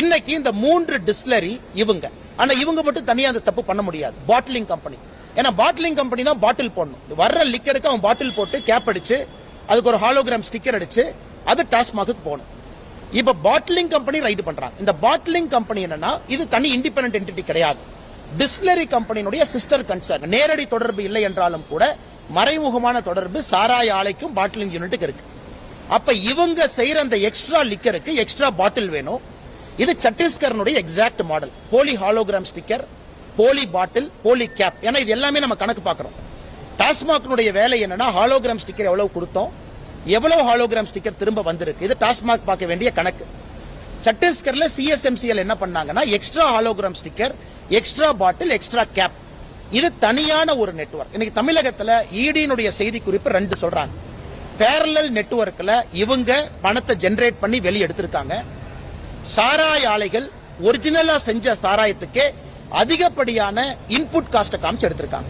இன்னைக்கு இந்த 3 டிஸ்லரி இவங்க, ஆனா இவங்க மட்டும் தனியா அந்த தப்பு பண்ண முடியாது. பாட்டிலிங் கம்பெனி, ஏன்னா பாட்டிலிங் கம்பெனி தான் பாட்டில் போடணும். வர்ற லிக்கருக்கு அவன் பாட்டில் போட்டு கேப் அடிச்சு அதுக்கு ஒரு ஹாலோகிராம் ஸ்டிக்கர் அடிச்சு அது டாஸ்மாக்கு போகணும். இப்ப பாட்டிலிங் கம்பெனி ரைடு பண்றாங்க. இந்த பாட்டிலிங் கம்பெனி என்னன்னா இது தனி இண்டிபெண்டன்ட் என்டிட்டி கிடையாது. டிஸ்லரி கம்பெனியுடைய சிஸ்டர் கன்சர்ன். நேரடி தொடர்பு இல்லை என்றாலும் கூட மறைமுகமான தொடர்பு சாராய ஆலைக்கும் பாட்டிலிங் யூனிட்டுக்கு இருக்கு. அப்ப இவங்க செய்யற அந்த எக்ஸ்ட்ரா லிக்கருக்கு எக்ஸ்ட்ரா பாட்டில் வேணும். இது சத்தீஸ்கரனுடைய எக்ஸாக்ட் மாடல். போலி ஹாலோகிராம் ஸ்டிக்கர், போலி பாட்டில், போலி கேப். ஏன்னா இது எல்லாமே நம்ம கணக்கு பார்க்கிறோம். டாஸ்மாக்னுடைய வேலை என்னன்னா ஹாலோகிராம் ஸ்டிக்கர் எவ்வளவு கொடுத்தோம், எவ்வளவு ஹாலோகிராம் ஸ்டிக்கர் திரும்ப வந்திருக்கு, இது டாஸ்மாக் பார்க்க வேண்டிய கணக்கு. சத்தீஸ்கர்ல சிஎஸ்எம்சிஎல் என்ன பண்ணாங்கன்னா எக்ஸ்ட்ரா ஹாலோகிராம் ஸ்டிக்கர், எக்ஸ்ட்ரா பாட்டில், எக்ஸ்ட்ரா கேப், இது தனியான ஒரு நெட்வொர்க். இன்னைக்கு தமிழகத்துல ஈடியினுடைய செய்தி குறிப்பு 2 சொல்றாங்க. பேரலல் நெட்வொர்க்ல இவங்க பணத்தை ஜெனரேட் பண்ணி வெளியே எடுத்திருக்காங்க. சாராய ஆலைகள் ஒரிஜினலா செஞ்ச சாராயத்துக்கே அதிகப்படியான இன்புட் காஸ்ட் காமிச்சு எடுத்திருக்காங்க.